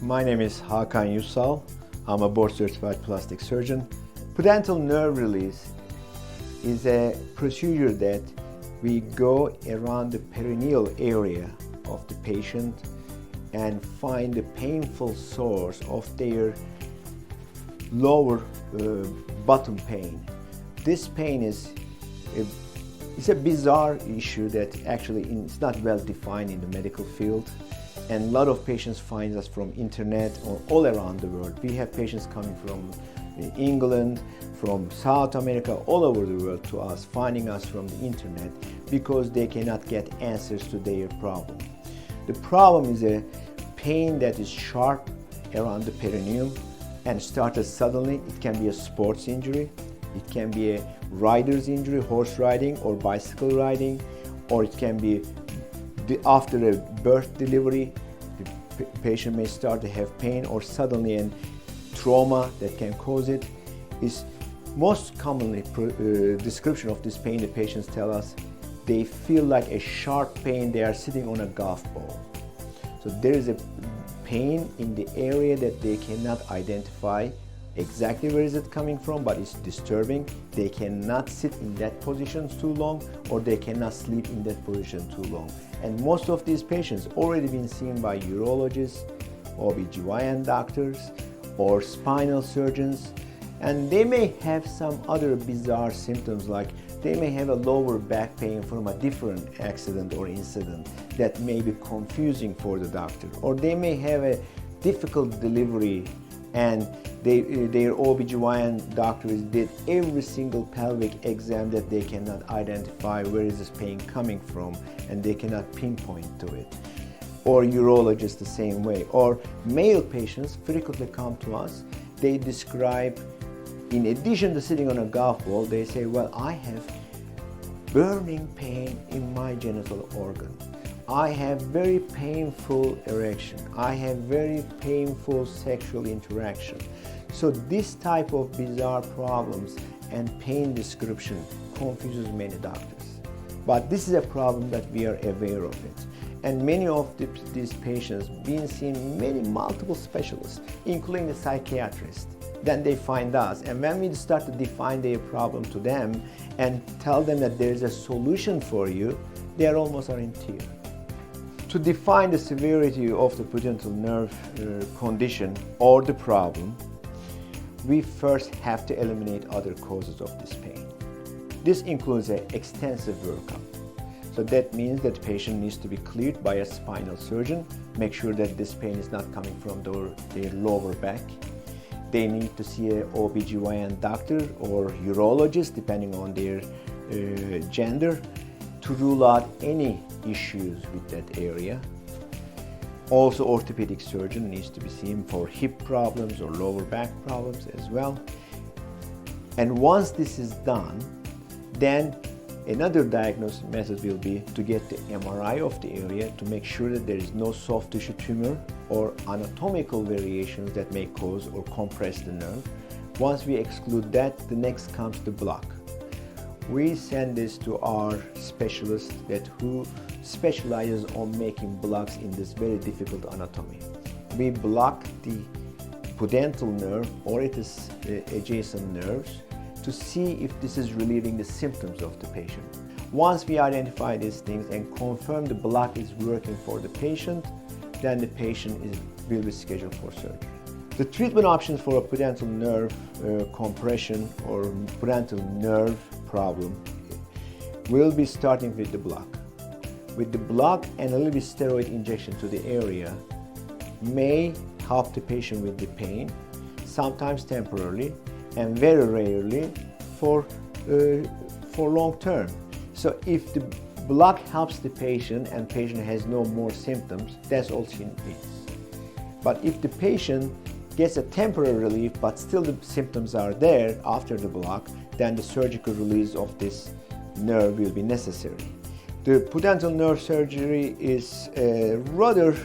My name is Usal. I'm a board-certified plastic surgeon. Pudendal nerve release is a procedure that we go around the perineal area of the patient and find the painful source of their lower bottom pain. This pain is a bizarre issue that actually is not well defined in the medical field, and a lot of patients find us from internet or all around the world. We have patients coming from England, from South America, all over the world to us, finding us from the internet because they cannot get answers to their problem. The problem is a pain that is sharp around the perineum and started suddenly. It can be a sports injury, it can be a rider's injury, horse riding or bicycle riding, or it can be after a birth delivery. The patient may start to have pain, or suddenly a trauma that can cause it. Is most commonly description of this pain. The patients tell us they feel like a sharp pain. They are sitting on a golf ball. So there is a pain in the area that they cannot identify exactly where is it coming from, but it's disturbing. They cannot sit in that position too long, or they cannot sleep in that position too long. And most of these patients already been seen by urologists, OB/GYN doctors, or spinal surgeons, and they may have some other bizarre symptoms, like they may have a lower back pain from a different accident or incident that may be confusing for the doctor, or they may have a difficult delivery and their OB/GYN doctors did every single pelvic exam that they cannot identify where is this pain coming from, and they cannot pinpoint to it. Or urologists the same way. Or male patients frequently come to us. They describe, in addition to sitting on a golf ball, they say, well, I have burning pain in my genital organ. I have very painful erection. I have very painful sexual interaction. So this type of bizarre problems and pain description confuses many doctors. But this is a problem that we are aware of it. And many of these patients being seen multiple specialists, including the psychiatrist. Then they find us, and when we start to define their problem to them and tell them that there is a solution for you, they are almost in tears. To define the severity of the pudendal nerve condition or the problem, we first have to eliminate other causes of this pain. This includes an extensive workup. So that means that the patient needs to be cleared by a spinal surgeon, make sure that this pain is not coming from their lower back. They need to see an OB/GYN doctor or urologist, depending on their gender, to rule out any issues with that area. Also, orthopedic surgeon needs to be seen for hip problems or lower back problems as well. And once this is done, then another diagnosis method will be to get the MRI of the area to make sure that there is no soft tissue tumor or anatomical variations that may cause or compress the nerve. Once we exclude that, the next comes the block. We send this to our specialist who specializes on making blocks in this very difficult anatomy. We block the pudendal nerve or its adjacent nerves to see if this is relieving the symptoms of the patient. Once we identify these things and confirm the block is working for the patient, then the patient will be scheduled for surgery. The treatment options for a pudendal nerve compression or pudendal nerve problem will be starting with the block. With the block and a little bit steroid injection to the area may help the patient with the pain, sometimes temporarily, and very rarely for long term. So if the block helps the patient and patient has no more symptoms, that's all she needs. But if the patient gets a temporary relief but still the symptoms are there after the block, then the surgical release of this nerve will be necessary. The pudendal nerve surgery is a rather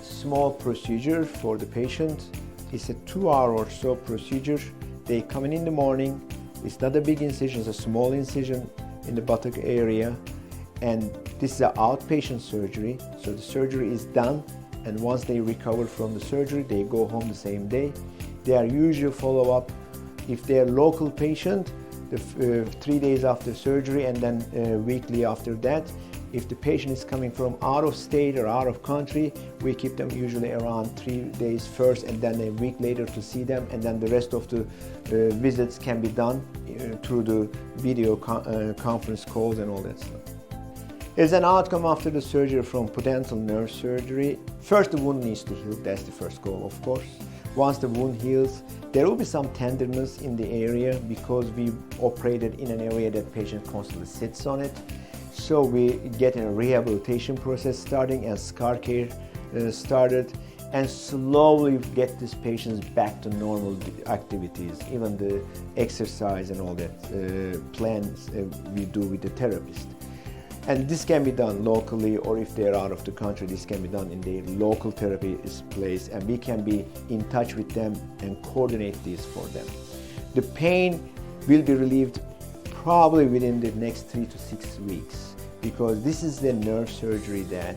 small procedure for the patient. It's a 2-hour or so procedure. They come in the morning. It's not a big incision, it's a small incision in the buttock area. And this is an outpatient surgery. So the surgery is done and once they recover from the surgery, they go home the same day. They are usually follow up if they are local patient, 3 days after surgery and then weekly after that. If the patient is coming from out of state or out of country, we keep them usually around 3 days first and then a week later to see them, and then the rest of the visits can be done through the video conference calls and all that stuff. As an outcome after the surgery from pudendal nerve surgery, first the wound needs to heal. That's the first goal, of course. Once the wound heals, there will be some tenderness in the area because we operated in an area that patient constantly sits on it. So we get a rehabilitation process starting and scar care started, and slowly get these patients back to normal activities, even the exercise and all that plans we do with the therapist. And this can be done locally, or if they're out of the country, this can be done in their local therapy place, and we can be in touch with them and coordinate this for them. The pain will be relieved probably within the next 3 to 6 weeks, because this is the nerve surgery that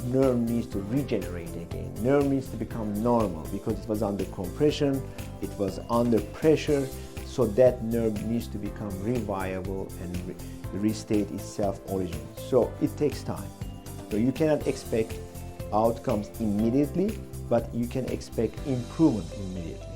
nerve needs to regenerate again. Nerve needs to become normal because it was under compression, it was under pressure, so that nerve needs to become reviable and restate its self-origin. So it takes time. So you cannot expect outcomes immediately, but you can expect improvement immediately.